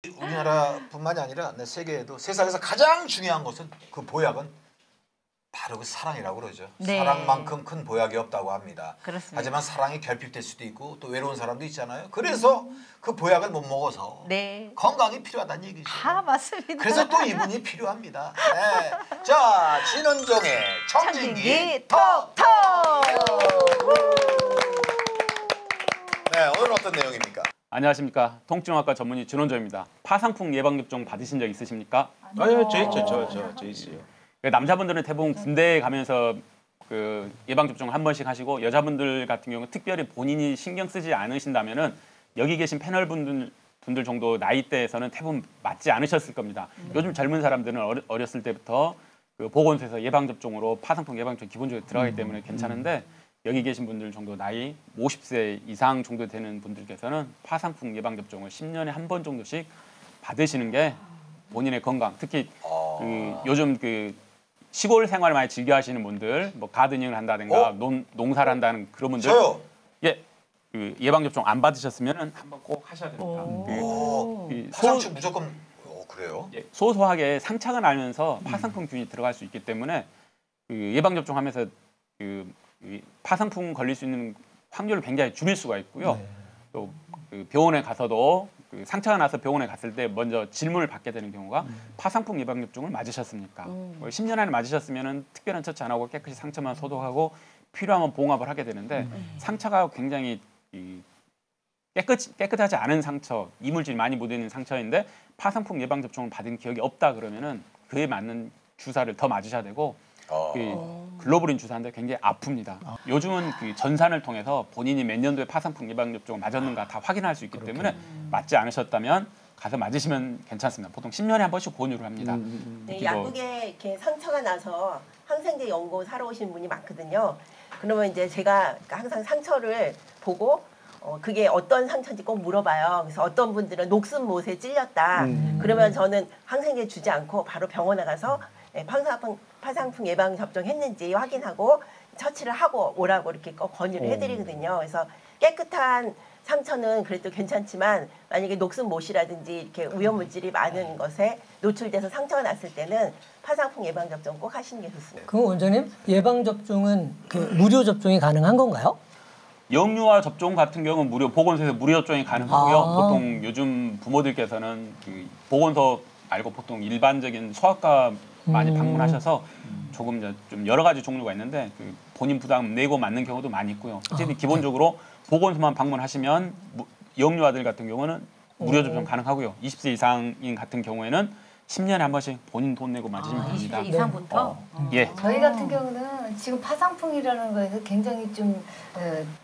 우리나라뿐만이 아니라 세계에도 세상에서 가장 중요한 것은 그 보약은 바로 그 사랑이라고 그러죠. 네. 사랑만큼 큰 보약이 없다고 합니다. 그렇습니다. 하지만 사랑이 결핍될 수도 있고 또 외로운 사람도 있잖아요. 그래서 그 보약을 못 먹어서 네. 건강이 필요하다는 얘기죠. 아, 맞습니다. 그래서 또 이분이 필요합니다. 네. 자, 진원종의 청진기 톡톡! 네, 오늘 어떤 내용입니까? 안녕하십니까. 통증학과 전문의 진원조입니다. 파상풍 예방접종 받으신 적 있으십니까? 저 있어요. 남자분들은 대부분 군대에 가면서 그 예방접종을 한 번씩 하시고 여자분들 같은 경우는 특별히 본인이 신경 쓰지 않으신다면은 여기 계신 패널 분들 정도 나이대에서는 대부분 맞지 않으셨을 겁니다. 요즘 젊은 사람들은 어렸을 때부터 그 보건소에서 예방접종으로 파상풍 예방접종 기본적으로 들어가기 때문에 괜찮은데 여기 계신 분들 정도 나이 50세 이상 정도 되는 분들께서는 파상풍 예방접종을 10년에 한 번 정도씩 받으시는 게 본인의 건강, 특히 그 요즘 그 시골 생활 많이 즐겨 하시는 분들, 뭐 가드닝을 한다든가 농사를 한다는 그런 분들, 저요. 예, 그 예방접종 안 받으셨으면은 한번 꼭 하셔야 됩니다. 파상충 무조건 그래요? 예, 소소하게 상처가 나면서 파상풍균이 들어갈 수 있기 때문에 그 예방접종하면서 그 파상풍 걸릴 수 있는 확률을 굉장히 줄일 수가 있고요. 또 그 병원에 가서도 그 상처가 나서 병원에 갔을 때 먼저 질문을 받게 되는 경우가 파상풍 예방접종을 맞으셨습니까? 10년 안에 맞으셨으면 특별한 처치 안 하고 깨끗이 상처만 소독하고 필요하면 봉합을 하게 되는데 상처가 굉장히 깨끗하지 않은 상처, 이물질이 많이 묻어있는 상처인데 파상풍 예방접종을 받은 기억이 없다 그러면은 그에 맞는 주사를 더 맞으셔야 되고 글로불린 주사인데 굉장히 아픕니다. 요즘은 그 전산을 통해서 본인이 몇 년도에 파상풍 예방접종을 맞았는가 다 확인할 수 있기 때문에 맞지 않으셨다면 가서 맞으시면 괜찮습니다. 보통 10년에 한 번씩 권유를 합니다. 네, 약국에 이렇게 상처가 나서 항생제 연고 사러 오신 분이 많거든요. 그러면 이제 제가 항상 상처를 보고 그게 어떤 상처인지 꼭 물어봐요. 그래서 어떤 분들은 녹슨못에 찔렸다. 그러면 저는 항생제 주지 않고 바로 병원에 가서 파상풍 예방 접종했는지 확인하고 처치를 하고 오라고 이렇게 꼭 권유를 해드리거든요. 그래서 깨끗한 상처는 그래도 괜찮지만 만약에 녹슨못이라든지 이렇게 오염물질이 많은 것에 노출돼서 상처가 났을 때는 파상풍 예방 접종 꼭 하시는 게 좋습니다. 그럼 원장님 예방 접종은 그 무료 접종이 가능한 건가요? 영유아 접종 같은 경우는 무료 보건소에서 무료 접종이 가능하고요. 보통 요즘 부모들께서는 그 보건소 말고 보통 일반적인 소아과 많이 방문하셔서 조금 좀 여러 가지 종류가 있는데 그 본인 부담 내고 맞는 경우도 많이 있고요. 어쨌든 기본적으로 보건소만 방문하시면 영유아들 같은 경우는 무료 접종 가능하고요. 20세 이상인 같은 경우에는 10년에 한 번씩 본인 돈 내고 맞으시면 됩니다. 20세 이상부터? 예. 저희 같은 경우는 지금 파상풍이라는 거에서 굉장히 좀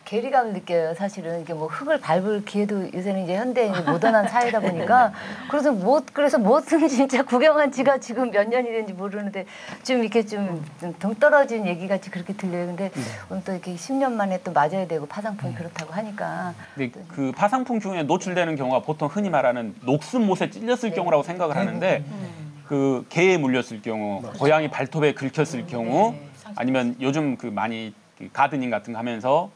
괴리감을 느껴요. 사실은 이게 뭐 흙을 밟을 기회도 요새는 이제 현대 모던한 사회다 보니까 그래서 무엇은 진짜 구경한 지가 지금 몇 년이 된지 모르는데 좀 이렇게 좀 동떨어진 얘기 같이 그렇게 들려요. 근데 오늘 또 이렇게 10년 만에 또 맞아야 되고 파상풍이 그렇다고 하니까. 근데 그 파상풍균에 노출되는 경우가 보통 흔히 말하는 녹슨못에 찔렸을 경우라고 생각을 하는데. 그 개에 물렸을 경우, 고양이 발톱에 긁혔을 경우, 아니면 요즘 그 많이 가드닝 같은 거 하면서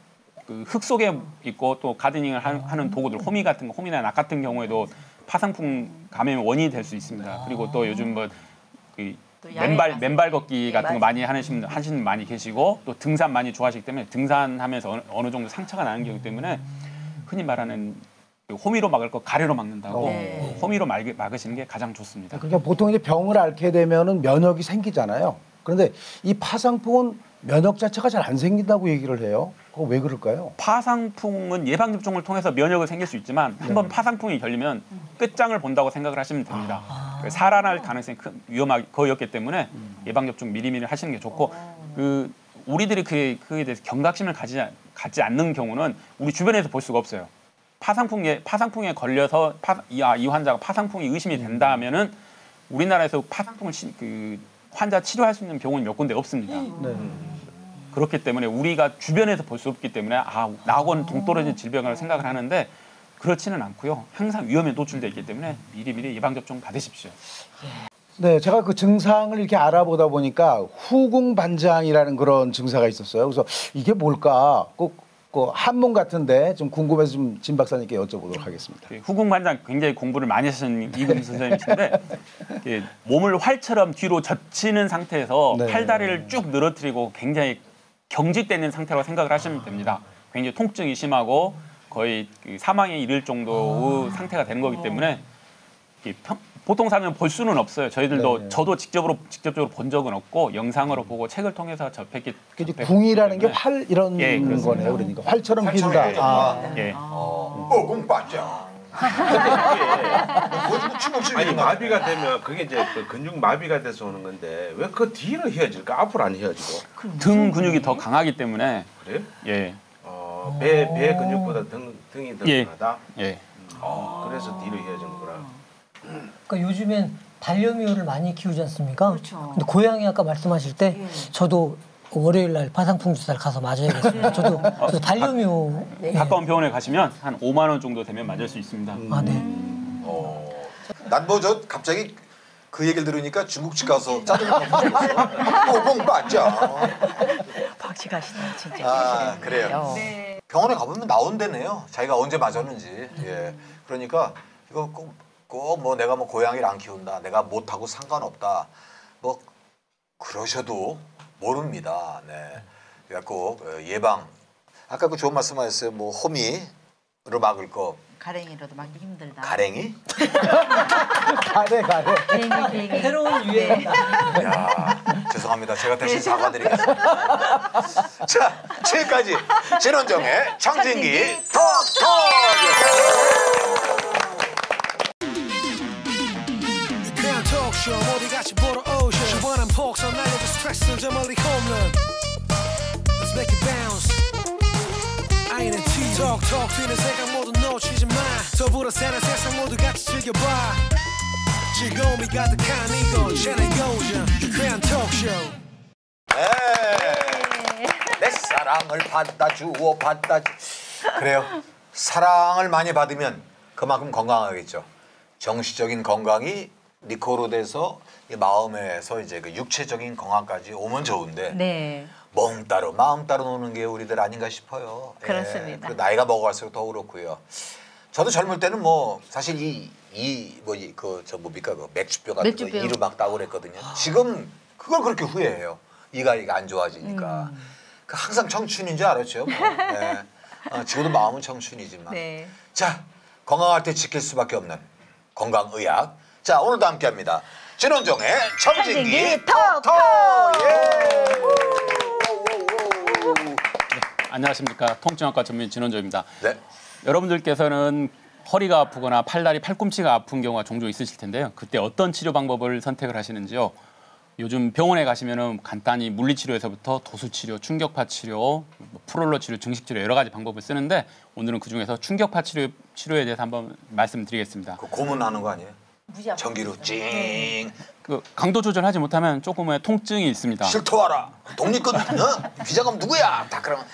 그 흙 속에 있고 또 가드닝을 하는 도구들, 호미 같은 거, 호미나 낙 같은 경우에도 파상풍 감염의 원인이 될 수 있습니다. 그리고 또 요즘 뭐 그 맨발 걷기 같은 거 많이 하시는 분 많이 계시고 또 등산 많이 좋아하시기 때문에 등산하면서 어느 정도 상처가 나는 경우 때문에 흔히 말하는 호미로 막을 거 가래로 막는다고 호미로 막으시는 게 가장 좋습니다. 그러니까 보통 이제 병을 앓게 되면은 면역이 생기잖아요. 그런데 이 파상풍은 면역 자체가 잘 안 생긴다고 얘기를 해요. 그거 왜 그럴까요? 파상풍은 예방 접종을 통해서 면역을 생길 수 있지만 한번 파상풍이 걸리면 끝장을 본다고 생각을 하시면 됩니다. 살아날 가능성이 큰 위험하기 거의 없기 때문에 예방 접종 미리미리 하시는 게 좋고 그 우리들이 그에 대해서 경각심을 갖지 않는 경우는 우리 주변에서 볼 수가 없어요. 파상풍에 걸려서 이 환자가 파상풍이 의심이 된다면은 우리나라에서 파상풍을 그 환자 치료할 수 있는 병원이 몇 군데 없습니다. 그렇기 때문에 우리가 주변에서 볼 수 없기 때문에 나하고는 동떨어진 질병이라고 생각을 하는데 그렇지는 않고요. 항상 위험에 노출되어 있기 때문에 미리미리 예방접종 받으십시오. 네, 제가 그 증상을 이렇게 알아보다 보니까 후궁반장이라는 그런 증사가 있었어요. 그래서 이게 뭘까? 꼭 그 한문 같은데 좀 궁금해서 좀 진 박사님께 여쭤보도록 하겠습니다. 후궁반장 굉장히 공부를 많이 하신 이금 선생님이신데 몸을 활처럼 뒤로 젖히는 상태에서 네. 팔다리를 쭉 늘어뜨리고 굉장히 경직되는 상태라고 생각을 하시면 됩니다. 굉장히 통증이 심하고 거의 사망에 이를 정도의 상태가 되는 거기 때문에 보통 사람은 볼 수는 없어요. 저희들도 네. 저도 직접적으로 본 적은 없고 영상으로 보고 책을 통해서 접했기 이제 때문에 궁이라는 게 활 이런 예, 그렇습니다. 거네요. 그러니까 활처럼 휜다. 활처럼 아. 예. 공 반장. 아니 마비가 되면 그게 이제 그 근육 마비가 돼서 오는 건데 왜 그 뒤로 휘어질까? 앞으로 안 휘어지고 등 근육이 더 강하기 때문에 그래? 예. 배 근육보다 등이 더 예. 강하다. 예. 그래서 뒤로 휘어지는구나. 그러니까 요즘엔 반려묘를 많이 키우지 않습니까? 그렇죠. 근데 고양이 아까 말씀하실 때 저도 월요일 날 파상풍 주사를 가서 맞아야겠습니다. 저도 반려묘 가까운 병원에 가시면 한 5만 원 정도 되면 맞을 수 있습니다. 아, 네. 난 뭐 저 갑자기 그 얘기를 들으니까 중국집 가서 짜장면 먹었어. 공 반장. 박식하시네요, 진짜. 아 그래요. 병원에 가보면 나온대네요. 자기가 언제 맞았는지. 예. 그러니까 이거 꼭 뭐 내가 뭐 고양이를 안 키운다, 내가 못하고 상관없다, 뭐 그러셔도 모릅니다. 네. 그래갖고 예방. 아까 그 좋은 말씀하셨어요. 뭐 호미로 막을 거. 가랭이로도 막기 힘들다. 가랭이? 가래. 비행기. 새로운 유행. 야, 죄송합니다. 제가 대신 사과드리겠습니다. 자, 지금까지 진원정의 청진기 그냥 톡쇼 모두 같이 보러 오쇼 시원한 폭설 날려줘 스트레스는 저 멀리 홈런 Let's make it bounce INT 톡톡 튀는 생각 모두 놓치지 마 더불어 사는 세상 모두 같이 즐겨봐 즐거움이 가득한 이곳 채널 고정 유쾌한 톡쇼 내 사랑을 받아주오 받아주. 그래요. 사랑을 많이 받으면 그만큼 건강하겠죠. 정신적인 건강이 리코로 돼서 이 마음에서 이제 그 육체적인 건강까지 오면 좋은데 네. 몸 따로 마음 따로 노는 게 우리들 아닌가 싶어요. 그렇습니다. 그 나이가 먹어갈수록 더 그렇고요. 저도 젊을 때는 뭐 사실 뭡니까 그 맥주병 같은 거 맥주병. 이로 막 따고 그랬거든요. 지금 그걸 그렇게 후회해요. 이가 안 좋아지니까. 그 항상 청춘인 줄 알았죠. 뭐. 네. 지금도 마음은 청춘이지만. 네. 자, 건강할 때 지킬 수밖에 없는 건강의학. 자, 오늘도 함께합니다. 진원정의 청진기 톡톡. 안녕하십니까. 통증학과 전문의 진원조입니다. 네. 여러분들께서는 허리가 아프거나 팔다리, 팔꿈치가 아픈 경우가 종종 있으실 텐데요. 그때 어떤 치료 방법을 선택을 하시는지요? 요즘 병원에 가시면은 간단히 물리치료에서부터 도수치료, 충격파 치료, 프롤로 치료, 증식치료 여러 가지 방법을 쓰는데 오늘은 그중에서 충격파 치료에 대해서 한번 말씀드리겠습니다. 그 고문하는 거 아니에요? 전기로 찡. 그 강도 조절하지 못하면 조금의 통증이 있습니다. 실토하라. 독립군 비자금 누구야? 다 그러면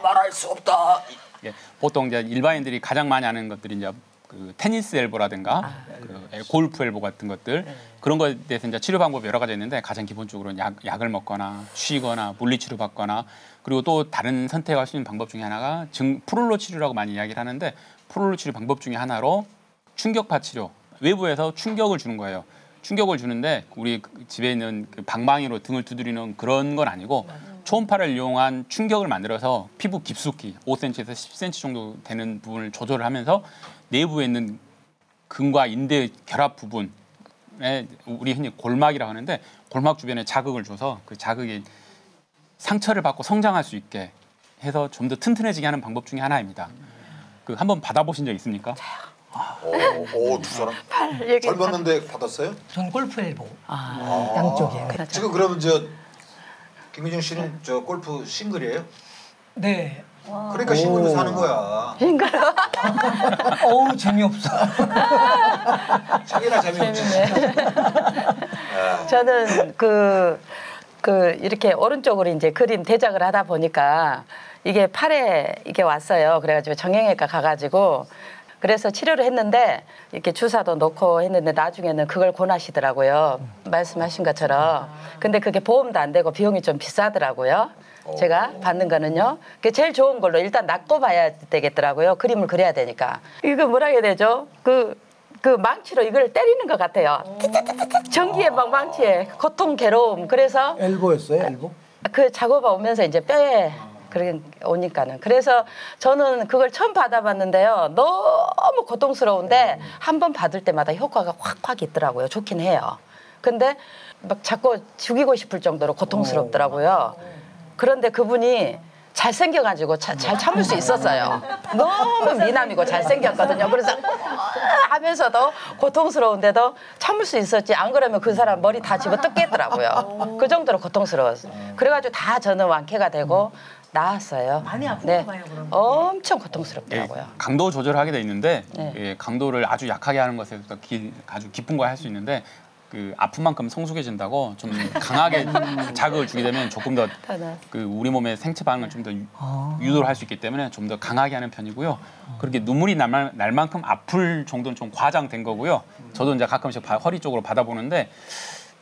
말할 수 없다. 예, 보통 이제 일반인들이 가장 많이 아는 것들이 이제 그 테니스 엘보라든가 그 골프 엘보 같은 것들 그런 거에 대해서 이제 치료 방법이 여러 가지 있는데 가장 기본적으로 약을 먹거나 쉬거나 물리치료 받거나 그리고 또 다른 선택할 수 있는 방법 중에 하나가 프롤로 치료라고 많이 이야기를 하는데 프롤로 치료 방법 중에 하나로 충격파 치료 외부에서 충격을 주는 거예요. 충격을 주는데 우리 집에 있는 그 방망이로 등을 두드리는 그런 건 아니고 초음파를 이용한 충격을 만들어서 피부 깊숙이 5cm에서 10cm 정도 되는 부분을 조절을 하면서 내부에 있는 근과 인대 결합 부분에 우리 흔히 골막이라고 하는데 골막 주변에 자극을 줘서 그 자극이 상처를 받고 성장할 수 있게 해서 좀 더 튼튼해지게 하는 방법 중에 하나입니다. 그 한번 받아보신 적 있습니까? 두 사람 젊었는데 받았어요? 전 골프 엘보. 양쪽에. 네. 지금 그러면 김민정 씨는 저 골프 싱글이에요? 네. 그러니까 싱글로 사는 거야. 어우 재미없어. 자기나 재미없지. 저는 이렇게 오른쪽으로 이제 그림 대작을 하다 보니까 이게 팔에 이게 왔어요. 그래가지고 정형외과 가가지고 그래서 치료를 했는데 이렇게 주사도 놓고 했는데 나중에는 그걸 권하시더라고요. 말씀하신 것처럼. 근데 그게 보험도 안 되고 비용이 좀 비싸더라고요. 제가 받는 거는요. 그 제일 좋은 걸로 일단 낚고 봐야 되겠더라고요. 그림을 그려야 되니까. 이거 뭐라 해야 되죠? 그 망치로 이걸 때리는 것 같아요. 전기에 막 망치에 고통 괴로움. 그래서 엘보였어요, 엘보? 그 작업하 오면서 이제 뼈에 그렇게 오니까는. 그래서 저는 그걸 처음 받아봤는데요. 너무 고통스러운데 한 번 받을 때마다 효과가 확 있더라고요. 좋긴 해요. 근데 막 자꾸 죽이고 싶을 정도로 고통스럽더라고요. 그런데 그분이 잘생겨가지고 잘 참을 수 있었어요. 너무 미남이고 잘생겼거든요. 그래서 하면서도 고통스러운데도 참을 수 있었지. 안 그러면 그 사람 머리 다 집어 뜯겠더라고요. 그 정도로 고통스러웠어요. 그래가지고 다 저는 완쾌가 되고 나았어요. 많이 아픈가 봐요, 그럼. 엄청 고통스럽더라고요. 강도 조절하게 돼 있는데 네. 예, 강도를 아주 약하게 하는 것에 아주 깊은 거 할 수 있는데 그 아픈 만큼 성숙해진다고 좀 강하게 자극을 주게 되면 조금 더 그 우리 몸의 생체 반응을 좀 더 유도를 할 수 있기 때문에 좀 더 강하게 하는 편이고요. 그렇게 눈물이 날 만큼 아플 정도는 좀 과장된 거고요. 저도 이제 가끔씩 허리 쪽으로 받아보는데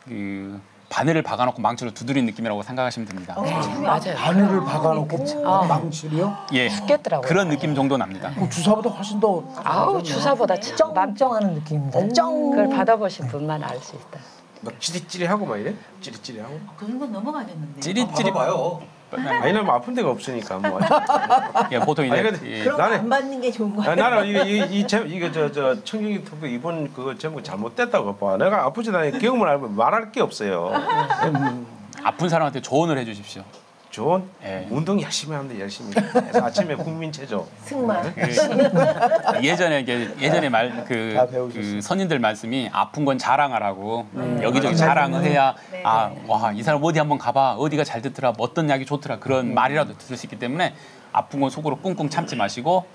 그 바늘을 박아놓고 망치로 두드린 느낌이라고 생각하시면 됩니다. 맞아요. 바늘을 박아놓고 망치로요? 예, 죽겠더라고요. 그런 느낌 정도 납니다. 주사보다 훨씬 더. 아우 주사보다 쩡쩡하는 느낌입니다. 쩡. 그걸 받아보신 분만 알 수 있다. 막 찌릿찌릿하고 막 이래? 찌릿찌릿하고. 그런 건 넘어가겠는데. 찌릿찌릿 봐요. 아니 나뭐 아픈 데가 없으니까 뭐. 예, 보통 이제 아니, 근데 예, 그런 거 나는- 안 받는 게 좋은 거예요. 나는 이게 저 청경이 투표 이번 그거 제목 잘못됐다고 봐. 내가 아프지 않으니 경험을 알면 말할 게 없어요. 아픈 사람한테 조언을 해주십시오. 좋은 예. 운동 열심히 하는데 열심히. 그래서 아침에 국민 체조. 승만. 예전에 다 배우셨어요. 그 선인들 말씀이 아픈 건 자랑하라고 여기저기 자랑을 해야 와 이 사람 어디 한번 가봐 어디가 잘 듣더라 어떤 약이 좋더라 그런 말이라도 들을 수 있기 때문에 아픈 건 속으로 꿍꿍 참지 마시고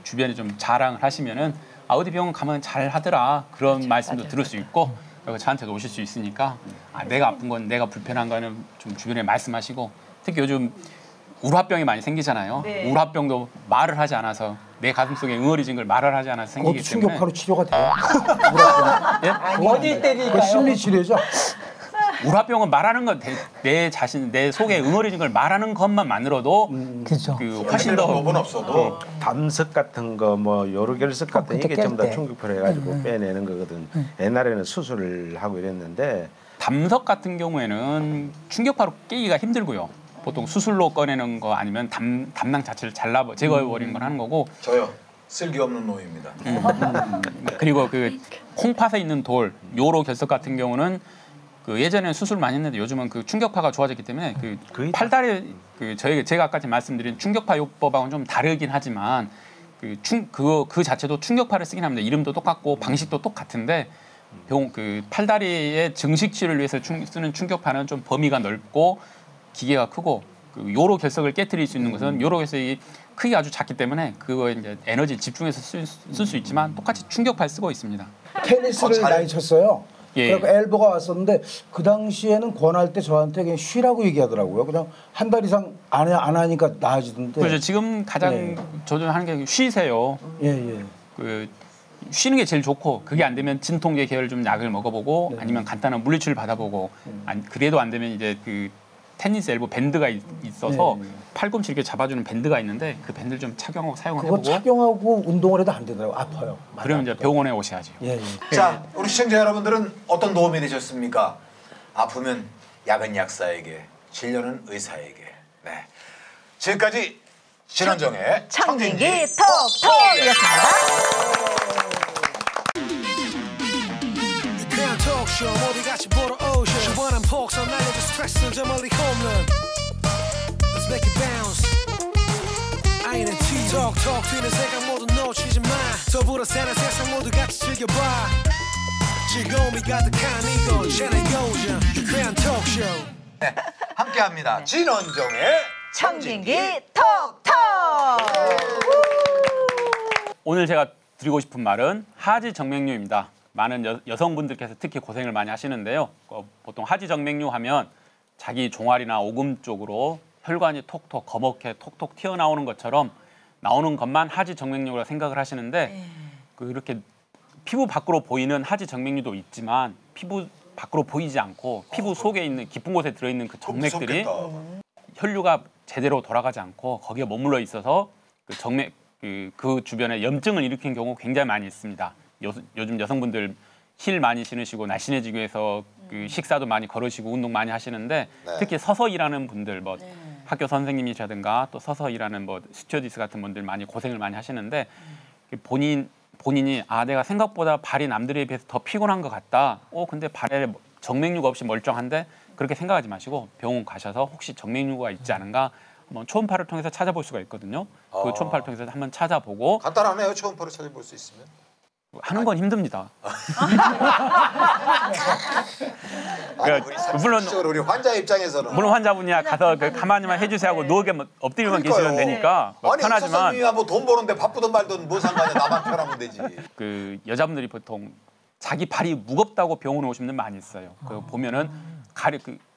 주변에 좀 자랑을 하시면은 어디 병원 가면 잘 하더라 그런 말씀도 들을 수 있고 그리고 저한테도 오실 수 있으니까 내가 아픈 건 내가 불편한 거는 좀 주변에 말씀하시고 특히 요즘 우라병이 많이 생기잖아요. 네. 우라병도 말을 하지 않아서 내 가슴속에 응어리진 걸 말을 하지 않아서 그것도 생기기 때문에 충격파로 치료가 돼요. 어딜 그 때릴까요? 심리 치료죠. 우라병은 말하는 건 내 자신 내 속에 응어리진 걸 말하는 것만으로도 그렇죠. 그 훨씬 더 법은 없어도 담석 같은 거 뭐 요로결석 같은 그때 이게 좀 더 깰 때. 충격파를 해가지고 빼내는 거거든. 옛날에는 수술을 하고 이랬는데 담석 같은 경우에는 충격파로 깨기가 힘들고요. 보통 수술로 꺼내는 거 아니면 담낭 자체를 제거해 버리는 걸 하는 거고 저요. 쓸기 없는 놈입니다. 그리고 그 콩팥에 있는 돌 요로 결석 같은 경우는 그 예전에는 수술 많이 했는데 요즘은 그 충격파가 좋아졌기 때문에 그 거의 팔다리 그 제가 아까 말씀드린 충격파 요법하고는 좀 다르긴 하지만 그 자체도 충격파를 쓰긴 합니다. 이름도 똑같고 방식도 똑같은데 그 팔다리의 증식 치료를 위해서 쓰는 충격파는 좀 범위가 넓고 기계가 크고 그 요로 결석을 깨트릴 수 있는 것은 요로 결석이 크기가 아주 작기 때문에 그거에 이제 에너지 집중해서 쓸 수 있지만 똑같이 충격파를 쓰고 있습니다. 테니스를 많이 쳤어요. 예. 그래서 엘보가 왔었는데 그 당시에는 권할 때 저한테 그냥 쉬라고 얘기하더라고요. 그냥 한 달 이상 안 하니까 나아지던데. 그래서 지금 가장 조절하는 게 쉬세요. 예. 그 쉬는 게 제일 좋고 그게 안 되면 진통제 계열 좀 약을 먹어보고 아니면 간단한 물리치료를 받아보고 그래도 안 되면 이제 그 테니스 엘보 밴드가 있어서 팔꿈치 이렇게 잡아주는 밴드가 있는데 그 밴드를 좀 착용하고 사용을 그거 해보고 착용하고 운동을 해도 안 되더라고요. 아파요. 많이 그러면 이제 아프더라고요. 병원에 오셔야죠. 예. 자, 우리 시청자 여러분들은 어떤 도움이 되셨습니까? 아프면 약은 약사에게, 진료는 의사에게. 네. 지금까지 진원정의 청진기 톡톡이었습니다. 그냥 톡쇼 모두 같이 보러 오쇼 시원한 폭설 날려줘 스트레스는 저 멀리 홈런 Let's make it bounce INT 톡톡 튀는 생각 모두 놓치지 마 더불어 사는 세상 모두 같이 즐겨봐 즐거움이 가득한 이곳 채널 고정 유쾌한 톡쇼 네, 함께합니다. 진원정의 청진기 톡톡. 오늘 제가 드리고 싶은 말은 하지 정맥류입니다. 많은 여성분들께서 특히 고생을 많이 하시는데요. 보통 하지 정맥류 하면 자기 종아리나 오금 쪽으로 혈관이 톡톡 거먹게 톡톡 튀어나오는 것처럼 나오는 것만 하지 정맥류라고 생각을 하시는데 이렇게 피부 밖으로 보이는 하지 정맥류도 있지만 피부 밖으로 보이지 않고 피부 속에 있는 깊은 곳에 들어있는 그 정맥들이 혈류가 제대로 돌아가지 않고 거기에 머물러 있어서 그 정맥 그 주변에 염증을 일으키는 경우 굉장히 많이 있습니다. 요즘 여성분들 힐 많이 신으시고 날씬해지기 위해서 그 식사도 많이 걸으시고 운동 많이 하시는데 네. 특히 서서 일하는 분들 뭐 학교 선생님이시라든가 또 서서 일하는 뭐 스튜어디스 같은 분들 많이 고생을 많이 하시는데 본인이 아 내가 생각보다 발이 남들에 비해서 더 피곤한 것 같다. 근데 발에 정맥류가 없이 멀쩡한데 그렇게 생각하지 마시고 병원 가셔서 혹시 정맥류가 있지 않은가 한번 초음파를 통해서 찾아볼 수가 있거든요. 그 초음파를 통해서 한번 찾아보고 간단하네요. 초음파로 찾아볼 수 있으면. 하는 건 힘듭니다. 아니, 물론 우리 환자 입장에서는 물론 환자분이야 가서 그 가만히만 해주세요 하고 누워 엎드리면 계시면 되니까 뭐 아니 편하지만 선생님이야 뭐 돈 버는데 바쁘든 말든 뭐 상관이야. 나만 편하면 되지. 그 여자분들이 보통 자기 발이 무겁다고 병원에 오시는 분들 많이 있어요. 그 보면은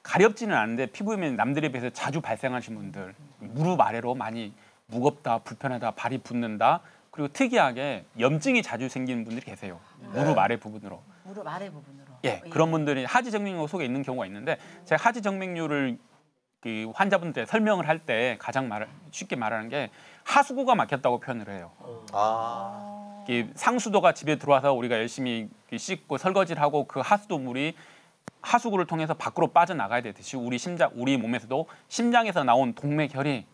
가렵지는 않은데 피부염이 남들에 비해서 자주 발생하신 분들 무릎 아래로 많이 무겁다, 불편하다, 발이 붓는다. 그리고 특이하게 염증이 자주 생기는 분들이 계세요. 무릎 아래 부분으로. 무릎 아래 부분으로. 예, 그런 분들이 하지 정맥류 속에 있는 경우가 있는데 제가 하지 정맥류를 그 환자분들 설명을 할 때 가장 쉽게 말하는 게 하수구가 막혔다고 표현을 해요. 상수도가 집에 들어와서 우리가 열심히 씻고 설거지를 하고 그 하수도 물이 하수구를 통해서 밖으로 빠져나가야 되듯이 우리 몸에서도 심장에서 나온 동맥혈이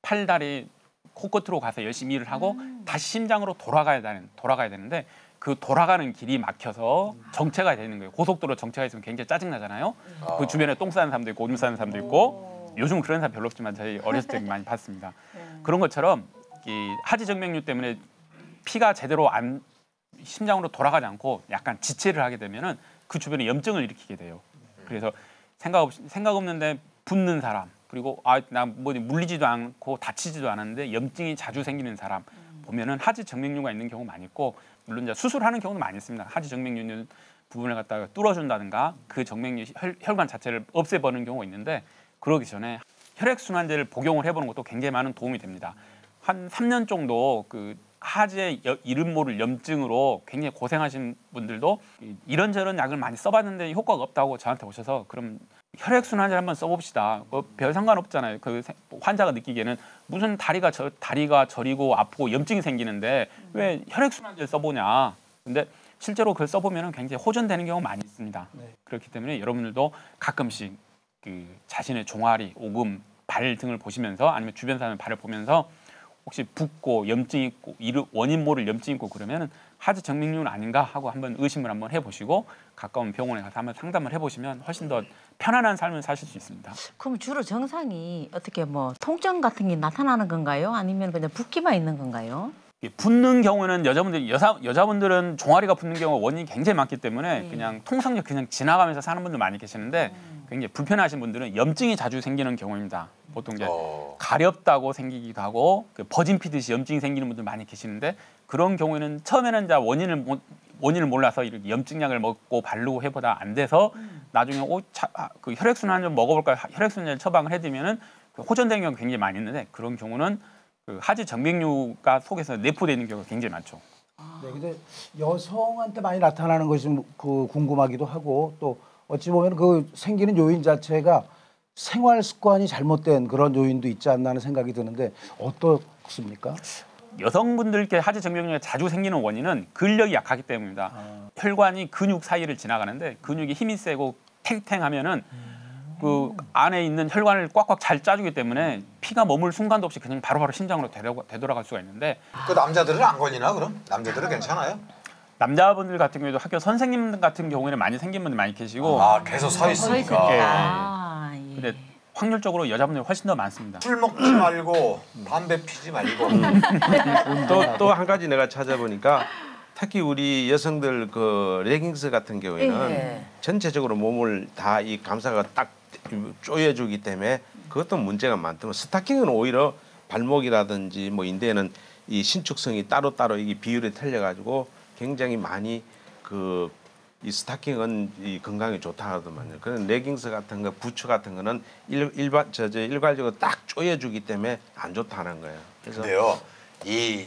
팔다리 코끝으로 가서 열심히 일을 하고 다시 심장으로 돌아가야 되는데 그 돌아가는 길이 막혀서 정체가 되는 거예요. 고속도로 정체가 있으면 굉장히 짜증나잖아요. 그 주변에 똥 싸는 사람도 있고 오줌 싸는 사람도 있고 요즘 그런 사람 별로 없지만 저희 어렸을 때 많이 봤습니다. 그런 것처럼 이 하지 정맥류 때문에 피가 제대로 심장으로 돌아가지 않고 약간 지체를 하게 되면은 그 주변에 염증을 일으키게 돼요. 그래서 생각 없는데 붓는 사람 그리고 나 뭐 물리지도 않고 다치지도 않았는데 염증이 자주 생기는 사람 보면은 하지 정맥류가 있는 경우 많이 있고 물론 이제 수술하는 경우도 많이 있습니다. 하지 정맥류 부분을 갖다가 뚫어준다든가 그 정맥류 혈관 자체를 없애버리는 경우가 있는데 그러기 전에 혈액순환제를 복용을 해보는 것도 굉장히 많은 도움이 됩니다. 한 3년 정도 그 하지의 이름 모를 염증으로 굉장히 고생하신 분들도 이런저런 약을 많이 써봤는데 효과가 없다고 저한테 오셔서 그럼 혈액순환제를 한번 써봅시다. 별 상관없잖아요. 그 환자가 느끼기에는 무슨 다리가 저리고 아프고 염증이 생기는데 왜 혈액순환제를 써보냐. 근데 실제로 그걸 써보면 굉장히 호전되는 경우가 많이 있습니다. 그렇기 때문에 여러분들도 가끔씩 그 자신의 종아리, 오금, 발 등을 보시면서 아니면 주변 사람의 발을 보면서 혹시 붓고 염증 있고 원인 모를 염증 있고 그러면 하지 정맥류는 아닌가 하고 한번 의심을 한번 해보시고 가까운 병원에 가서 한번 상담을 해보시면 훨씬 더 편안한 삶을 사실 수 있습니다. 그럼 주로 증상이 어떻게 뭐 통증 같은 게 나타나는 건가요? 아니면 그냥 붓기만 있는 건가요? 붓는 경우는 여자분들은 종아리가 붓는 경우가 원인이 굉장히 많기 때문에 그냥 통상적 그냥 지나가면서 사는 분들 많이 계시는데 굉장히 불편하신 분들은 염증이 자주 생기는 경우입니다. 보통 이제 가렵다고 생기기도 하고 버진 피듯이 염증이 생기는 분들 많이 계시는데 그런 경우에는 처음에는 이제 원인을 몰라서 이렇게 염증약을 먹고 바르고 해보다 안 돼서 나중에 그 혈액순환 좀 먹어볼까 혈액순환 처방을 해드리면은 호전되는 경우가 굉장히 많이 있는데 그런 경우는 그 하지 정맥류가 속에서 내포되어 있는 경우가 굉장히 많죠. 네, 근데 여성한테 많이 나타나는 것이 좀 궁금하기도 하고 또 어찌 보면 그 생기는 요인 자체가 생활 습관이 잘못된 그런 요인도 있지 않나 하는 생각이 드는데 어떻습니까? 여성분들께 하지 정맥류가 자주 생기는 원인은 근력이 약하기 때문입니다. 혈관이 근육 사이를 지나가는데 근육이 힘이 세고 탱탱하면은 그 안에 있는 혈관을 꽉꽉 잘 짜주기 때문에 피가 머물 순간도 없이 그냥 바로바로 심장으로 되돌아갈 수가 있는데 그 남자들은 안 걸리나 그럼? 남자들은 괜찮아요? 남자분들 같은 경우에도 학교 선생님 같은 경우에는 많이 생긴 분들 많이 계시고 계속 서 있으니까. 근데 확률적으로 여자분들이 훨씬 더 많습니다. 술 먹지 말고 담배 피지 말고. 또 한 가지 내가 찾아보니까 특히 우리 여성들 그 레깅스 같은 경우에는 전체적으로 몸을 다 이 감싸가 딱 조여주기 때문에 그것도 문제가 많더라고요. 스타킹은 오히려 발목이라든지 뭐 인대에는 이 신축성이 따로따로 이게 비율이 틀려가지고 굉장히 많이 이 스타킹은 이 건강에 좋다 하더만요. 그런 레깅스 같은 거, 부츠 같은 거는 일괄적으로 딱 조여주기 때문에 안 좋다는 거예요. 그래서 근데요, 이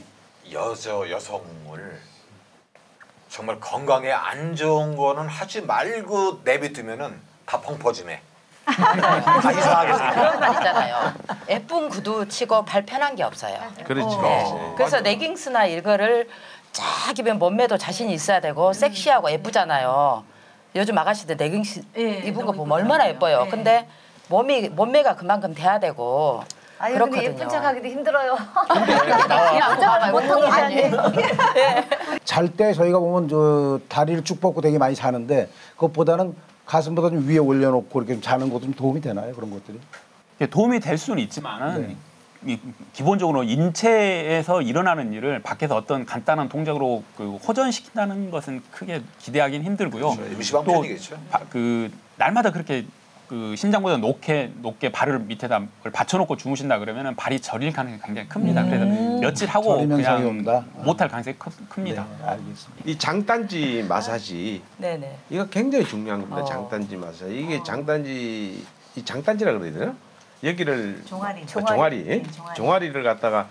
여성을 정말 건강에 안 좋은 거는 하지 말고 내비두면은 다 펑퍼짐해. 다 이상하게 생겨. 그런 말 있잖아요. 예쁜 구두 치고 발 편한 게 없어요. 그렇지. 네. 그래서 레깅스나 이거를 쫙 입으면 몸매도 자신이 있어야 되고 섹시하고 예쁘잖아요. 요즘 아가씨들 레깅스 입은 거 보면 얼마나 예뻐요. 근데 몸매가 그만큼 돼야 되고 아니 그렇거든요. 근데 예쁜 척하기도 힘들어요. 예쁜 척하면 보통이 아니에요. 잘 때 저희가 보면 저 다리를 쭉 뻗고 되게 많이 자는데 그것보다는 가슴보다 좀 위에 올려놓고 이렇게 좀 자는 것도 좀 도움이 되나요? 그런 것들이? 도움이 될 수는 있지만은 기본적으로 인체에서 일어나는 일을 밖에서 어떤 간단한 동작으로 호전시킨다는 것은 크게 기대하기는 힘들고요. 임시방 편이겠죠. 날마다 그렇게 심장보다 높게 발을 밑에다 받쳐놓고 주무신다 그러면은 발이 저릴 가능성이 굉장히 큽니다. 그래서 며칠 하고 그냥 못할 가능성이 큽니다. 네, 알겠습니다. 이 장단지 마사지 네네. 이거 굉장히 중요한 겁니다. 장단지 마사지 이게 장단지라 그래야 되나? 여기를 종아리를 갖다가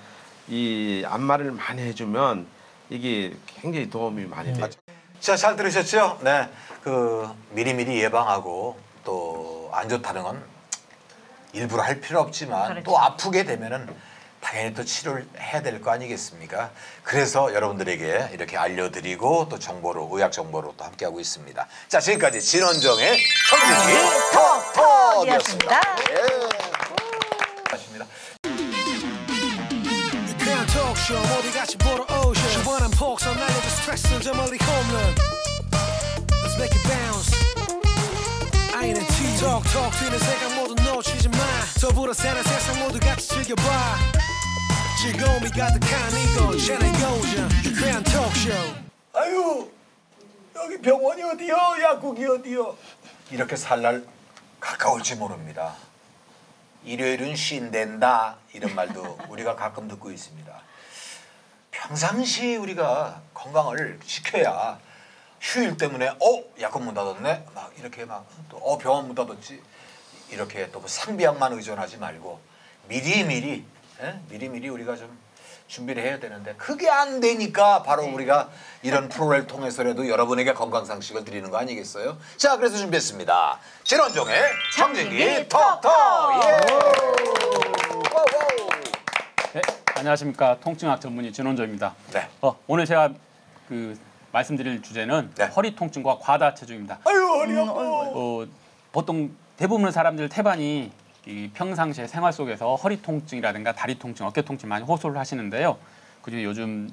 이 안마를 많이 해주면 이게 굉장히 도움이 많이 돼요. 자, 잘 들으셨죠? 네, 미리미리 예방하고 또 안 좋다는 건 일부러 할 필요 없지만 그렇죠. 또 아프게 되면은 당연히 또 치료를 해야 될 거 아니겠습니까? 그래서 여러분들에게 이렇게 알려드리고 또 정보로 의학 정보로 또 함께하고 있습니다. 자, 지금까지 진원정의 청진기 톡톡이었습니다. 맞습니다. 그냥 톡쇼 모두 같이 보러 오셔 시원한 폭설 날려줘 스트레스는 저 멀리 홈런 Let's make it bounce INT 톡톡 튀는 생각 모두 놓치지 마 더불어 사는 세상 모두 같이 즐겨봐 즐거움이 가득한 이곳 채널 고정 유쾌한 톡쇼 아유, 여기 병원이 어디요? 약국이 어디요? 이렇게 살 날 가까울지 모릅니다. 일요일은 쉰댄다 이런 말도 우리가 가끔 듣고 있습니다. 평상시 우리가 건강을 지켜야 휴일 때문에 약국 문 닫았네 막 이렇게 막 또 병원 문 닫았지 이렇게 또 상비약만 의존하지 말고 미리미리 우리가 좀 준비를 해야 되는데 그게 안 되니까 바로 우리가 이런 프로를 통해서라도 여러분에게 건강 상식을 드리는 거 아니겠어요? 자, 그래서 준비했습니다. 진원종의 청진기 톡톡. 네, 안녕하십니까. 통증학 전문의 진원조입니다. 네. 오늘 제가 말씀드릴 주제는 네. 허리 통증과 과다 체중입니다. 아유, 허리 아파. 보통 대부분의 사람들 태반이 이 평상시에 생활 속에서 허리 통증이라든가 다리 통증, 어깨 통증 많이 호소를 하시는데요. 그중에 요즘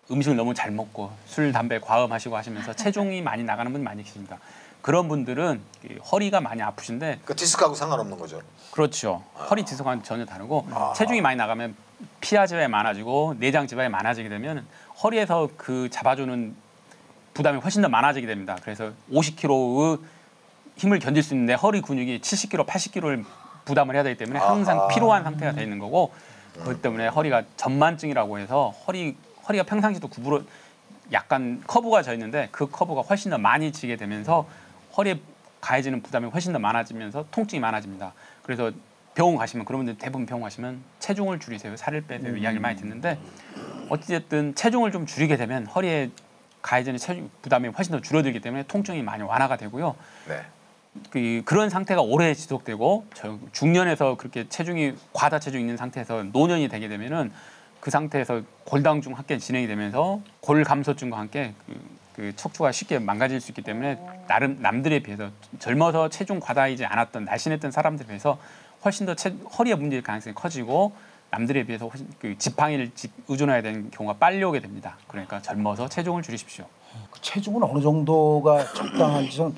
음식을 너무 잘 먹고 술, 담배 과음하시고 하시면서 체중이 많이 나가는 분 많이 계십니다. 그런 분들은 허리가 많이 아프신데 그 디스크하고 상관없는 거죠? 그렇죠. 허리 디스크와는 전혀 다르고 체중이 많이 나가면 피하 지방이 많아지고 내장 지방이 많아지게 되면 허리에서 잡아주는 부담이 훨씬 더 많아지게 됩니다. 그래서 50kg의 힘을 견딜 수 있는데 허리 근육이 70kg, 80kg를 부담을 해야 되기 때문에 항상 피로한 상태가 되어 있는 거고 그렇기 때문에 허리가 전만증이라고 해서 허리가 평상시도 구부러 약간 커브가 져 있는데 그 커브가 훨씬 더 많이 지게 되면서 허리에 가해지는 부담이 훨씬 더 많아지면서 통증이 많아집니다. 그래서 병원 가시면 그런 분들 대부분 병원 가시면 체중을 줄이세요, 살을 빼세요 이야기를 많이 듣는데 어찌됐든 체중을 좀 줄이게 되면 허리에 가해지는 체중 부담이 훨씬 더 줄어들기 때문에 통증이 많이 완화가 되고요. 네. 그런 상태가 오래 지속되고 중년에서 그렇게 과다 체중이 있는 상태에서 노년이 되게 되면은 그 상태에서 골다공증 함께 진행이 되면서 골감소증과 함께 그 척추가 쉽게 망가질 수 있기 때문에 남들에 비해서 젊어서 체중 과다이지 않았던 날씬했던 사람들에 비해서 훨씬 더 허리에 문제일 가능성이 커지고 남들에 비해서 훨씬 지팡이를 의존해야 되는 경우가 빨리 오게 됩니다. 그러니까 젊어서 체중을 줄이십시오. 체중은 어느 정도가 적당한지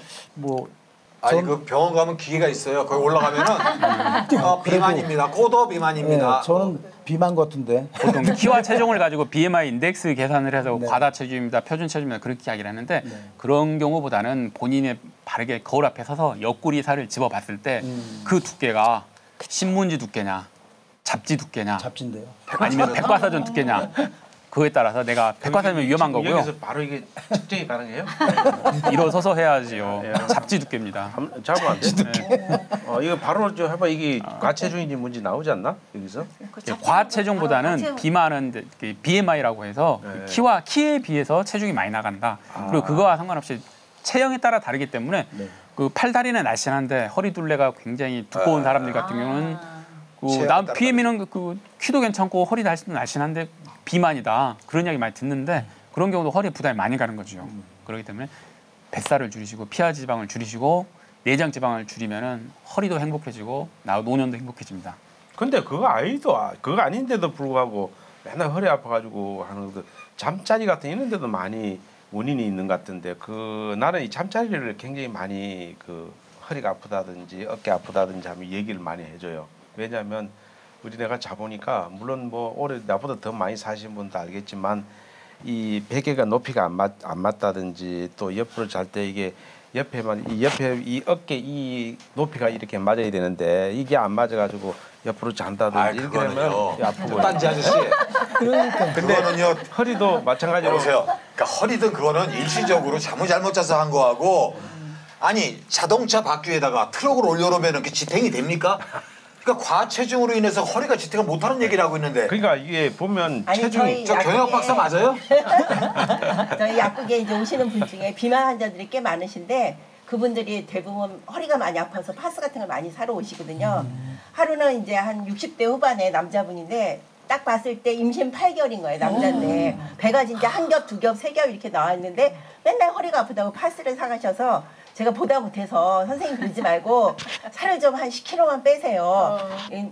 그 병원 가면 기계가 있어요. 거기 올라가면은 비만입니다. 고도 비만입니다. 네, 저는 비만 같은데. 보통 키와 체중을 가지고 BMI 인덱스 계산을 해서 과다 체중입니다, 표준 체중입니다 그렇게 이야기를 하는데 그런 경우보다는 본인의 바르게 거울 앞에 서서 옆구리 살을 집어봤을 때 그 두께가 신문지 두께냐, 잡지 두께냐, 잡지인데요. 아니면 백과사전 두께냐. 그거에 따라서 내가 백과사전이면 위험한 거고요. 여기서 바로 이게 측정이 가능해요? 일어서서 해야지요. 잡지 두께입니다. 잡으면 안 돼? 이거 바로 좀 해봐. 이게 과체중인지 뭔지 나오지 않나? 여기서? 과체중보다는 비만은 BMI라고 해서 키에 비해서 체중이 많이 나간다. 그리고 그거와 상관없이 체형에 따라 다르기 때문에 그 팔다리는 날씬한데 허리 둘레가 굉장히 두꺼운 사람들 같은 경우는 체형에 남 따라 PM이는 그 키도 괜찮고 허리 날씬한데 비만이다 그런 이야기 많이 듣는데 그런 경우도 허리 부담이 많이 가는 거죠. 그렇기 때문에 뱃살을 줄이시고 피하 지방을 줄이시고 내장 지방을 줄이면은 허리도 행복해지고 노년도 행복해집니다. 근데 그거 아닌데도 불구하고 맨날 허리 아파가지고 하는 그 잠자리 같은 이런 데도 많이 원인이 있는 것 같은데 나는 이 잠자리를 굉장히 많이 그 허리가 아프다든지 어깨 아프다든지 하면 얘기를 많이 해줘요. 왜냐하면 내가 자보니까 물론 뭐 올해 나보다 더 많이 사신 분도 알겠지만 이 베개가 높이가 안 맞다든지 또 옆으로 잘 때 이게 옆에 이 어깨 이 높이가 이렇게 맞아야 되는데 이게 안 맞아가지고 옆으로 잔다든지 이렇게 되면 아프고. 딴지 아저씨. 그러니까. 근데 그거는요. 허리도 마찬가지로. 여보세요. 그러니까 허리든 그거는 일시적으로 잠을 잘못 자서 한 거하고 아니 자동차 바퀴에다가 트럭을 올려놓으면 그 지탱이 됩니까? 그러니까 과체중으로 인해서 허리가 지탱을 못하는 얘기를 하고 있는데. 그러니까 이게 보면 아니, 체중. 저 경영 박사 맞아요? 저희 약국에 이제 오시는 분 중에 비만 환자들이 꽤 많으신데 그분들이 대부분 허리가 많이 아파서 파스 같은 걸 많이 사러 오시거든요. 하루는 이제 한 60대 후반의 남자분인데 딱 봤을 때 임신 8개월인 거예요, 남자인데. 배가 진짜 한 겹, 두 겹, 세 겹 이렇게 나와 있는데 맨날 허리가 아프다고 파스를 사가셔서 제가 보다 못해서 선생님 그러지 말고 살을 좀 한 10kg만 빼세요.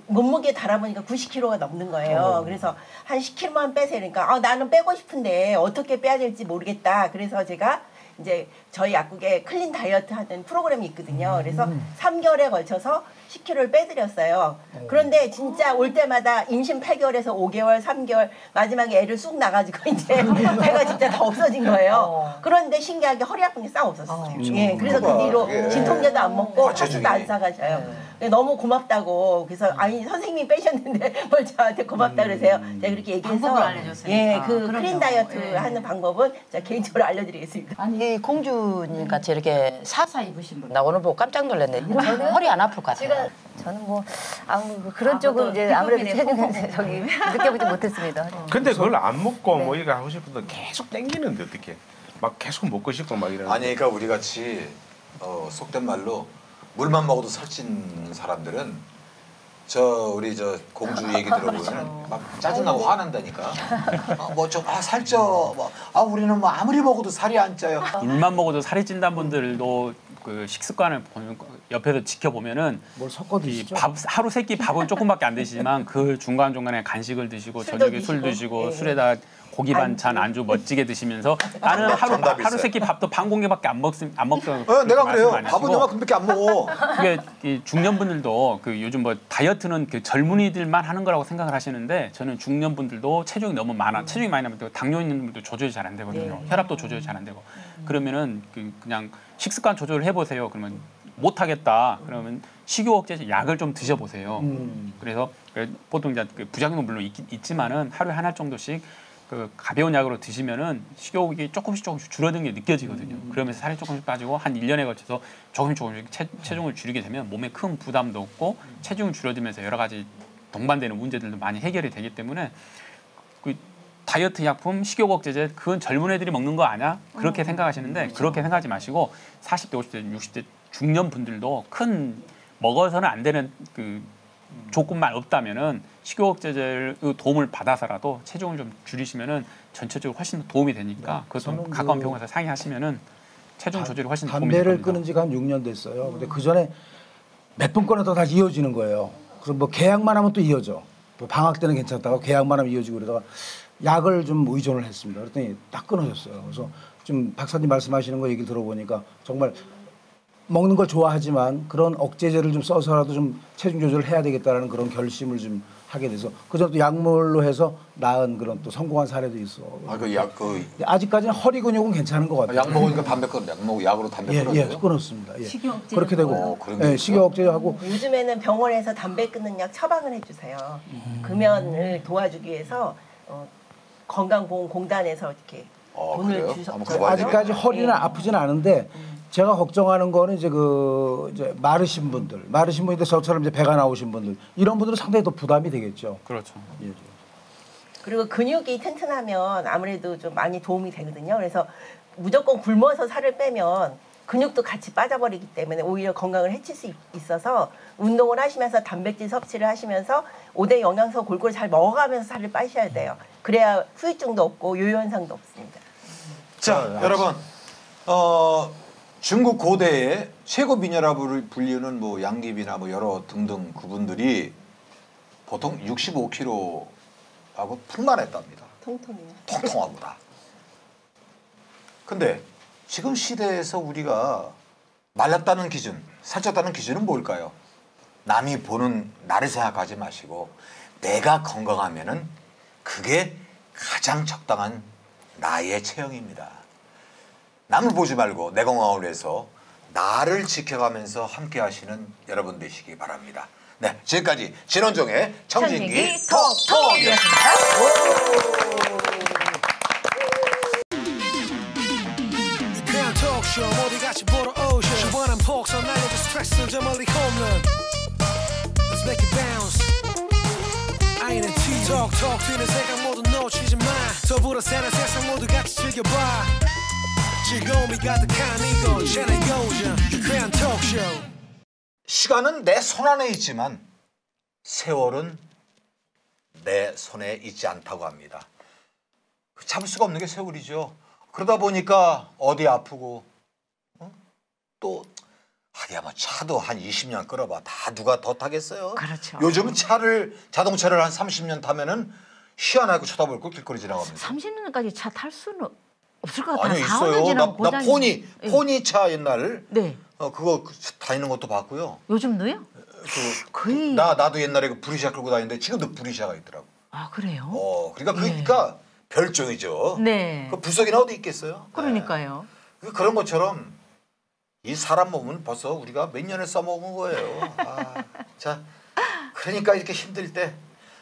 몸무게 달아보니까 90kg가 넘는 거예요. 그래서 한 10kg만 빼세요. 그러니까 나는 빼고 싶은데 어떻게 빼야 될지 모르겠다. 그래서 제가 이제 저희 약국에 클린 다이어트 하는 프로그램이 있거든요. 그래서 3개월에 걸쳐서 10kg를 빼드렸어요. 그런데 진짜 올 때마다 임신 8개월에서 5개월, 3개월 마지막에 애를 쑥 나가지고 이제 배가 진짜 다 없어진 거예요. 그런데 신기하게 허리 아픈 게 싹 없었어요. 예, 그래서 그 뒤로 진통제도 안 먹고 파스도 안 사가셔요. 너무 고맙다고. 그래서 아니 선생님이 빼셨는데 뭘 저한테 고맙다 그러세요. 제가 그렇게 얘기해서 예, 그 클린 다이어트 하는 방법은 제가 개인적으로 알려드리겠습니다. 아니 공주님 같이 이렇게 사사 입으신 분 나 오늘 보고 깜짝 놀랐네. 허리 안 아플 것 같아요. 저는 뭐 그런 쪽은 이제 아무래도 체중에 저기 느껴보지 못했습니다. 근데 그걸 안 먹고 뭐 이렇게 하고 싶어도 계속 땡기는데 어떻게? 막 계속 먹고 싶고 막 이러는. 아니 그러니까 우리 같이 속된 말로 물만 먹어도 살찐 사람들은 우리 공주 얘기 들어보면 막 짜증나고 화난다니까. 살쪄. 우리는 뭐 아무리 먹어도 살이 안 쪄요. 물만 먹어도 살이 찐다는 분들도 그 식습관을 옆에서 지켜보면은 뭘 섞어 드시죠? 하루 세 끼 밥은 조금밖에 안 드시지만 그 중간중간에 간식을 드시고 저녁에 술 드시고 술에다 고기 반찬 안주 멋지게 드시면서 나는 하루 세 끼 밥도 반 공기밖에 안 먹던 내가 그래요. 밥은 요만큼밖에 안 먹어. 그게 이 중년분들도 그 요즘 뭐 다이어트는 그 젊은이들만 하는 거라고 생각을 하시는데 저는 중년분들도 체중이 너무 많아. 체중이 많이 나면 당뇨 있는 분들도 조절이 잘 안 되거든요. 혈압도 조절이 잘 안 되고. 그러면은 그냥 식습관 조절을 해보세요. 그러면 못 하겠다. 그러면 식욕 억제 약을 좀 드셔보세요. 그래서 보통 이제 부작용은 물론 있지만은 하루에 하나 정도씩 그 가벼운 약으로 드시면은 식욕이 조금씩 줄어드는 게 느껴지거든요. 그러면서 살이 조금씩 빠지고 한 1년에 걸쳐서 조금씩 체중을 줄이게 되면 몸에 큰 부담도 없고 체중이 줄어들면서 여러 가지 동반되는 문제들도 많이 해결이 되기 때문에 그 다이어트 약품, 식욕 억제제 그건 젊은 애들이 먹는 거 아니야? 그렇게 생각하시는데 그렇게 생각하지 마시고 40대, 50대, 60대 중년 분들도 큰 먹어서는 안 되는 그 조건만 없다면은 식욕 억제제를 도움을 받아서라도 체중을 좀 줄이시면은 전체적으로 훨씬 더 도움이 되니까 그것도 가까운 병원에서 상의하시면은 체중 조절이 훨씬 도움이 될 담배를 겁니다. 끊은 지가 한 6년 됐어요. 근데 그 전에 몇 번 끊어도 다시 이어지는 거예요. 그래서 뭐 계약만 하면 또 이어져. 뭐 방학 때는 괜찮다가 계약만 하면 이어지고 그러다가 약을 좀 의존을 했습니다. 그랬더니 딱 끊어졌어요. 그래서 좀 박사님 말씀하시는 거 얘기를 들어보니까 정말 먹는 걸 좋아하지만 그런 억제제를 좀 써서라도 좀 체중 조절을 해야 되겠다라는 그런 결심을 좀 하게 돼서 그전 또 약물로 해서 나은 그런 또 성공한 사례도 있어. 아직까지는 허리 근육은 괜찮은 것 같아요. 약 먹으니까 담배 끊어. 약 먹고 약으로 담배 끊었어요? 예, 끊었습니다. 예. 식욕 억제제 그렇게 되고, 식욕 억제하고 요즘에는 병원에서 담배 끊는 약 처방을 해주세요. 금연을 도와주기 위해서 건강보험공단에서 이렇게 돈을 주셔서 아직까지 허리는 아프지는 않은데. 제가 걱정하는 거는 이제 이제 마르신 분인데 저처럼 이제 배가 나오신 분들 이런 분들은 상당히 더 부담이 되겠죠. 그렇죠. 예. 그리고 근육이 튼튼하면 아무래도 좀 많이 도움이 되거든요. 그래서 무조건 굶어서 살을 빼면 근육도 같이 빠져버리기 때문에 오히려 건강을 해칠 수 있어서 운동을 하시면서 단백질 섭취를 하시면서 5대 영양소 골고루 잘 먹어가면서 살을 빠셔야 돼요. 그래야 후유증도 없고 요요 현상도 없습니다. 자, 여러분, 중국 고대의 최고 미녀라고 불리는 뭐 양귀비나 뭐 여러 등등 그분들이 보통 65kg하고 풍만했답니다. 통통해요. 통통하구나. 근데 지금 시대에서 우리가 말랐다는 기준, 살쪘다는 기준은 뭘까요? 남이 보는 나를 생각하지 마시고 내가 건강하면은 그게 가장 적당한 나의 체형입니다. 남을 보지 말고 내 건강을 위해서 나를 지켜가면서 함께 하시는 여러분 되시기 바랍니다. 네, 지금까지 진원종의 청진기 톡톡이었습니다. 그냥 톡쇼 모두 같이 보러 오쇼 시원한 폭설 날려줘 스트레스는 저 멀리 홈런 Let's make it bounce INT 톡톡 튀는 생각 모두 놓치지 마 더불어 사는 세상 모두 같이 즐겨봐 즐거움이 가득한 이곳 채널 고정 유쾌한 톡쇼 시간은 내 손 안에 있지만 세월은 내 손에 있지 않다고 합니다. 잡을 수가 없는 게 세월이죠. 그러다 보니까 어디 아프고 또 하기야 뭐 차도 한 20년 끌어봐 다 누가 더 타겠어요. 그렇죠. 요즘은 자동차를 한 30년 타면은 희한하고 쳐다볼 거 길거리 지나갑니다. 30년까지 차 탈 수는 없을 것 같아요. 아니요 4, 5년 있어요. 지나면 나 고장이. 포니 차 옛날 네. 그거 다니는 것도 봤고요. 요즘도요? 거의. 나도 옛날에 그 브리샤 끌고 다니는데 지금도 브리샤가 있더라고. 아 그래요? 그러니까 별종이죠. 네. 그 부석이나 어디 있겠어요? 그러니까요. 네. 그런 것처럼 이 사람 몸은 벌써 우리가 몇 년을 써먹은 거예요. 자, 그러니까 이렇게 힘들 때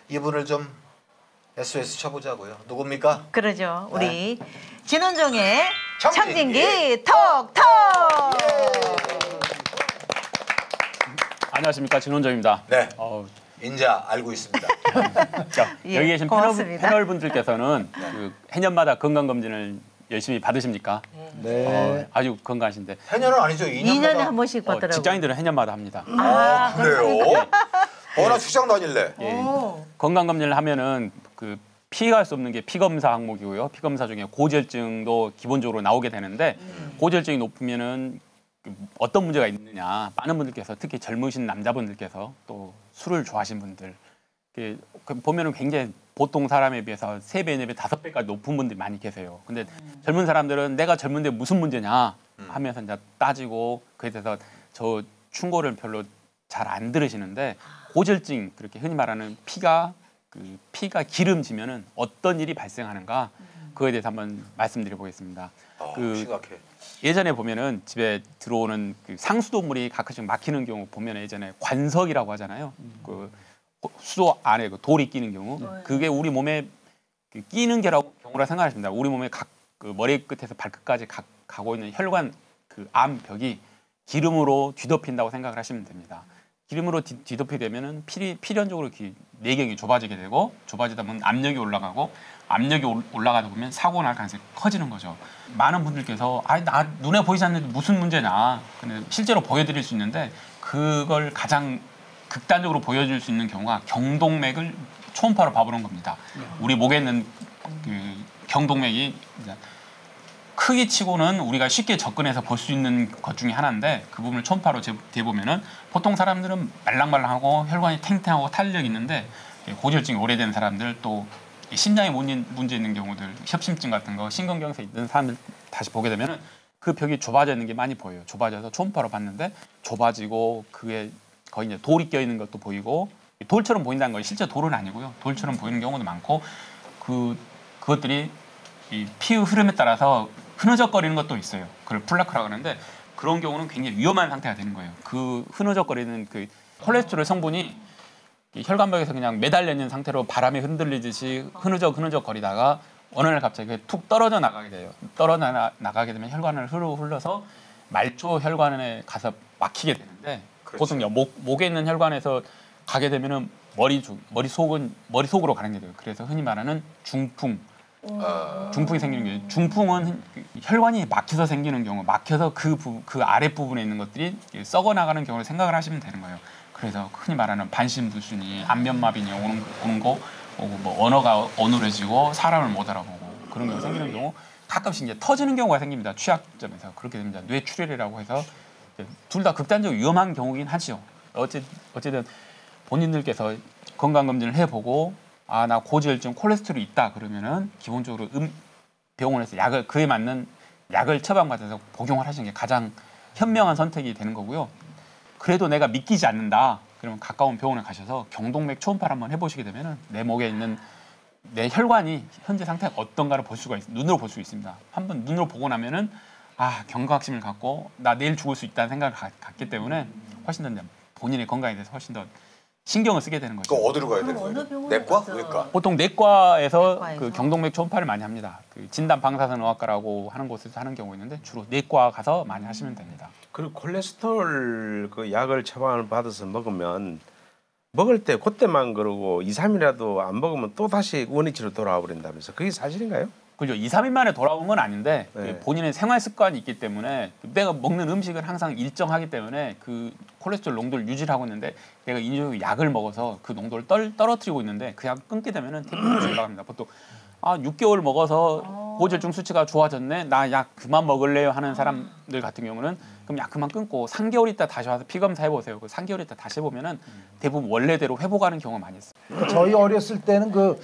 이분을 좀 SOS 쳐보자고요. 누굽니까? 그러죠. 우리 진원종의 청진기 청진기 톡톡. 안녕하십니까 진원정입니다. 네. 인자 알고 있습니다. 자, 예, 여기 계신 고맙습니다. 패널분들께서는 그 해년마다 건강검진을 열심히 받으십니까? 네. 아주 건강하신데 해년은 아니죠. 2년에 한 번씩 받더라고요. 직장인들은 해년마다 합니다. 그래요? 나 출장 다닐래. 예. 건강검진을 하면은 그 피할 수 없는 게 피검사 항목이고요. 피검사 중에 고지혈증도 기본적으로 나오게 되는데 고지혈증이 높으면은 어떤 문제가 있느냐. 많은 분들께서 특히 젊으신 남자분들께서 또 술을 좋아하시는 분들 보면은 굉장히 보통 사람에 비해서 3배, 4배, 5배까지 높은 분들이 많이 계세요. 근데 젊은 사람들은 내가 젊은데 무슨 문제냐 하면서 이제 따지고 그에 대해서 저 충고를 별로 잘 안 들으시는데 고지혈증 그렇게 흔히 말하는 피가 기름지면은 어떤 일이 발생하는가 그거에 대해서 한번 말씀드려 보겠습니다. 심각해. 예전에 보면은 집에 들어오는 그 상수도물이 가끔씩 막히는 경우 보면 예전에 관석이라고 하잖아요. 그 수도 안에 그 돌이 끼는 경우 그게 우리 몸에 끼는 경우라 생각하십니다. 우리 몸의 그 머리 끝에서 발끝까지 가고 있는 혈관 그 암벽이 기름으로 뒤덮인다고 생각을 하시면 됩니다. 기름으로 뒤덮이게 되면은 필연적으로 내경이 좁아지게 되고 좁아지다 보면 압력이 올라가고 압력이 올라가다 보면 사고 날 가능성이 커지는 거죠. 많은 분들께서 나 눈에 보이지 않는데 무슨 문제냐. 근데 실제로 보여드릴 수 있는데 그걸 가장 극단적으로 보여줄 수 있는 경우가 경동맥을 초음파로 봐보는 겁니다. 우리 목에 있는 그 경동맥이 크기치고는 우리가 쉽게 접근해서 볼 수 있는 것 중에 하나인데 그 부분을 초음파로 재보면은 보통 사람들은 말랑말랑하고 혈관이 탱탱하고 탄력이 있는데 고지혈증이 오래된 사람들 또 심장에 문제 있는 경우들 협심증 같은 거 심근경색 있는 사람들 다시 보게 되면은 그 벽이 좁아져 있는 게 많이 보여요. 좁아져서 초음파로 봤는데 좁아지고 그게 거의 이제 돌이 껴 있는 것도 보이고 돌처럼 보인다는 건 실제 돌은 아니고요. 돌처럼 보이는 경우도 많고 그것들이 이 피의 흐름에 따라서 흐느적거리는 것도 있어요. 그걸 플라크라고 하는데 그런 경우는 굉장히 위험한 상태가 되는 거예요. 그 흐느적거리는 그 콜레스테롤 성분이 혈관벽에서 그냥 매달려 있는 상태로 바람이 흔들리듯이 흐느적거리다가 어느 날 갑자기 툭 떨어져 나가게 돼요. 떨어져 나가게 되면 혈관을 흘러서 말초 혈관에 가서 막히게 되는데 보통 목에 있는 혈관에서 가게 되면은 머리 속으로 가는 게 돼요. 그래서 흔히 말하는 중풍 중풍이 생기는 경우. 중풍은 혈관이 막혀서 생기는 경우, 막혀서 그 아랫 부분에 있는 것들이 썩어 나가는 경우를 생각을 하시면 되는 거예요. 그래서 흔히 말하는 반신불순이 안면마비니 오는 거, 뭐 언어가 어눌해지고 사람을 못 알아보고 그런 경우 생기는 경우 가끔씩 이제 터지는 경우가 생깁니다. 취약점에서 그렇게 됩니다. 뇌출혈이라고 해서 둘 다 극단적으로 위험한 경우긴 하지요. 어쨌든 본인들께서 건강검진을 해보고 나 고지혈증 콜레스테롤이 있다 그러면은 기본적으로 병원에서 그에 맞는 약을 처방받아서 복용을 하시는 게 가장 현명한 선택이 되는 거고요. 그래도 내가 믿기지 않는다 그러면 가까운 병원에 가셔서 경동맥 초음파를 한번 해보시게 되면은 내 목에 있는 내 혈관이 현재 상태가 어떤가를 눈으로 볼 수 있습니다. 한번 눈으로 보고 나면은 경각심을 갖고 나 내일 죽을 수 있다는 생각을 갖기 때문에 훨씬 더 본인의 건강에 대해서 훨씬 더 신경을 쓰게 되는 거죠. 그 어디로 가야 되는 거예요? 내과? 외과? 보통 내과에서 그 경동맥 초음파를 많이 합니다. 그 진단 방사선의학과라고 하는 곳에서 하는 경우 있는데 주로 내과 가서 많이 하시면 됩니다. 그리고 콜레스테롤 그 약을 처방을 받아서 먹으면 먹을 때 그때만 그러고 2, 3일이라도 안 먹으면 또 다시 원위치로 돌아와 버린다면서 그게 사실인가요? 그죠. 2, 3일 만에 돌아온 건 아닌데 네. 본인의 생활 습관이 있기 때문에 내가 먹는 음식을 항상 일정하기 때문에 그 콜레스테롤 농도를 유지를 하고 있는데 내가 인위적으로 약을 먹어서 그 농도를 떨어뜨리고 있는데 그 약을 끊게 되면은 대부분 올라갑니다. 보통 6개월 먹어서 고지혈증 수치가 좋아졌네. 나 약 그만 먹을래요 하는 사람들 같은 경우는 그럼 약 그만 끊고 3개월 있다 다시 와서 피 검사 해보세요. 그 3개월 있다 다시 해보면은 대부분 원래대로 회복하는 경우가 많이 있어요. 저희 어렸을 때는 그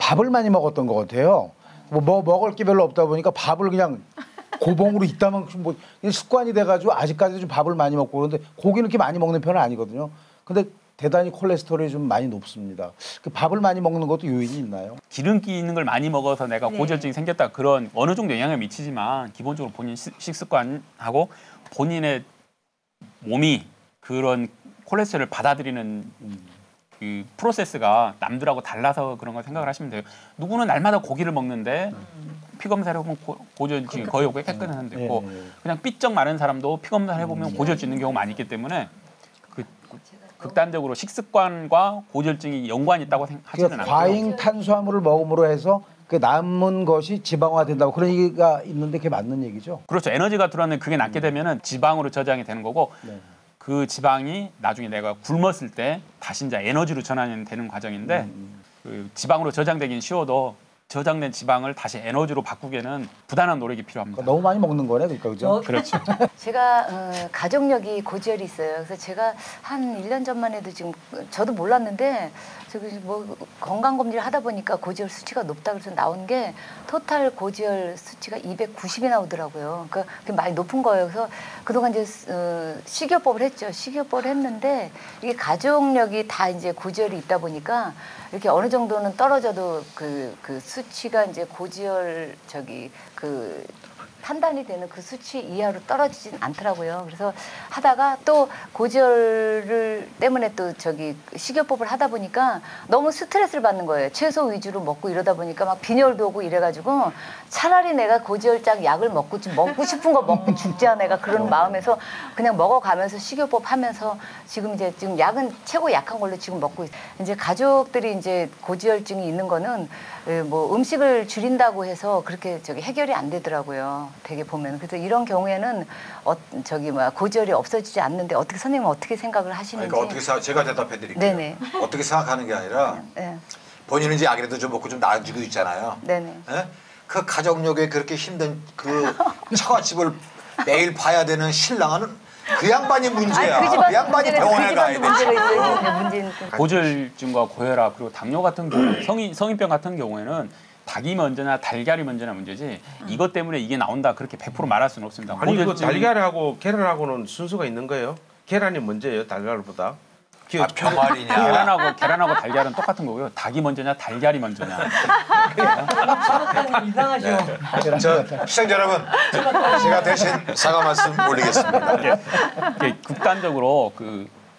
밥을 많이 먹었던 것 같아요. 뭐 먹을 게 별로 없다 보니까 밥을 그냥 고봉으로 이따만큼 뭐 습관이 돼가지고 아직까지도 좀 밥을 많이 먹고 그런데 고기는 이렇게 많이 먹는 편은 아니거든요. 근데 대단히 콜레스테롤이 좀 많이 높습니다. 그 밥을 많이 먹는 것도 요인이 있나요? 기름기 있는 걸 많이 먹어서 내가 고지혈증이 생겼다 그런 어느 정도 영향을 미치지만 기본적으로 본인 식습관하고 본인의 몸이 그런 콜레스테롤을 받아들이는 그 프로세스가 남들하고 달라서 그런 걸 생각을 하시면 돼요. 누구는 날마다 고기를 먹는데 피 검사를 해보면 고지혈증이 거의 없고 깨끗한데 있고 그냥 삐쩍 마른 사람도 피 검사를 해보면 고지혈증 있는 경우가 많이 있기 때문에 극단적으로 식습관과 고지혈증이 연관이 있다고 하지는 않고요. 과잉 탄수화물을 먹음으로 해서 그 남은 것이 지방화된다고 그런 얘기가 있는데 그게 맞는 얘기죠? 그렇죠. 에너지가 들어왔는데 그게 낮게 되면은 지방으로 저장이 되는 거고 그 지방이 나중에 내가 굶었을 때 다시 이제 에너지로 전환되는 과정인데 그 지방으로 저장되긴 쉬워도 저장된 지방을 다시 에너지로 바꾸기에는 부단한 노력이 필요합니다. 너무 많이 먹는 거네, 그러니까 그죠? 그렇죠. 제가 가족력이 고지혈이 있어요. 그래서 제가 한 1년 전만 해도 지금 저도 몰랐는데 저기 뭐 건강 검진을 하다 보니까 고지혈 수치가 높다 그래서 나온 게 토탈 고지혈 수치가 290이 나오더라고요. 그러니까 그게 많이 높은 거예요. 그래서 그동안 이제 식이요법을 했죠. 식이요법을 했는데 이게 가족력이 다 이제 고지혈이 있다 보니까 이렇게 어느 정도는 떨어져도 그 수치가 이제 고지혈 판단이 되는 그 수치 이하로 떨어지진 않더라고요. 그래서 하다가 또 고지혈을 때문에 또 식이요법을 하다 보니까 너무 스트레스를 받는 거예요. 채소 위주로 먹고 이러다 보니까 막 빈혈도 오고 이래가지고 차라리 내가 고지혈장 약을 먹고 싶은 거 먹고 죽자 내가 그런 마음에서 그냥 먹어가면서 식이요법 하면서 지금 약은 최고 약한 걸로 지금 먹고 있어요. 이제 가족들이 이제 고지혈증이 있는 거는 뭐 음식을 줄인다고 해서 그렇게 해결이 안 되더라고요. 되게 보면 그래서 이런 경우에는 고지혈이 없어지지 않는데 어떻게 선생님은 어떻게 생각을 하시는지? 그러니까 제가 대답해 드릴게요. 네네. 어떻게 생각하는 게 아니라 본인은 이제 약이라도 좀 먹고 좀 나아지고 있잖아요. 네네. 네? 그 가족력에 그렇게 힘든 그 처갓집을 매일 봐야 되는 신랑은 그 양반이 문제야. 그 양반이 병원에 가야 돼. 고지혈증과 고혈압 그리고 당뇨 같은 경우 성인병 같은 경우에는 닭이 먼저나 달걀이 먼저나 문제지 이것 때문에 이게 나온다 그렇게 100% 말할 수는 없습니다. 아니 이거 달걀하고 계란하고는 순서가 있는 거예요? 계란이 먼저예요, 달걀보다? 병아리냐? 계란하고 달걀은 똑같은 거고요. 닭이 먼저냐 달걀이 먼저냐. 이상하죠. 저 시청자 여러분, 제가 대신 사과 말씀 올리겠습니다. 극단적으로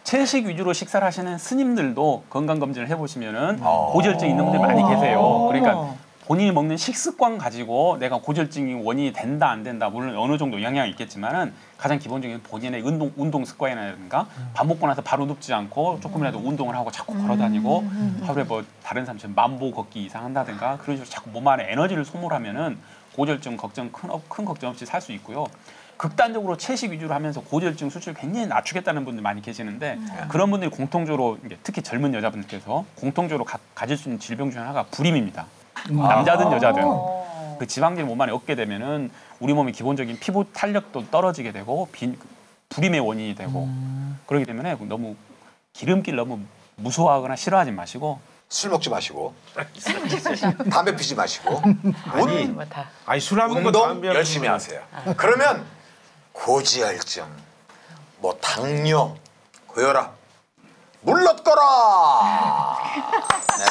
채식 위주로 식사를 하시는 스님들도 건강 검진을 해보시면은 고지혈증 있는 분들 많이 계세요. 그러니까 본인이 먹는 식습관 가지고 내가 고지혈증이 원인이 된다 안 된다 물론 어느 정도 영향이 있겠지만은 가장 기본적인 본인의 운동 습관이라든가 밥 먹고 나서 바로 눕지 않고 조금이라도 운동을 하고 자꾸 걸어다니고 하루에 뭐 다른 사람처럼 만보 걷기 이상 한다든가 그런 식으로 자꾸 몸 안에 에너지를 소모하면은 고지혈증 걱정 큰 걱정 없이 살 수 있고요. 극단적으로 채식 위주로 하면서 고지혈증 수치를 굉장히 낮추겠다는 분들 많이 계시는데 그런 분들이 공통적으로 특히 젊은 여자분들께서 공통적으로 가질 수 있는 질병 중 하나가 불임입니다. 남자든 여자든 그 지방질이 몸 안에 얻게 되면은 우리 몸의 기본적인 피부 탄력도 떨어지게 되고 불임의 원인이 되고 그렇기 때문에 너무 기름기를 너무 무서워하거나 싫어하지 마시고 술 먹지 마시고 담배 피지 마시고 아니 술 안 먹고 운동 담배 열심히 하세요. 그러면 고지혈증, 뭐 당뇨, 고혈압 물러거라. 네.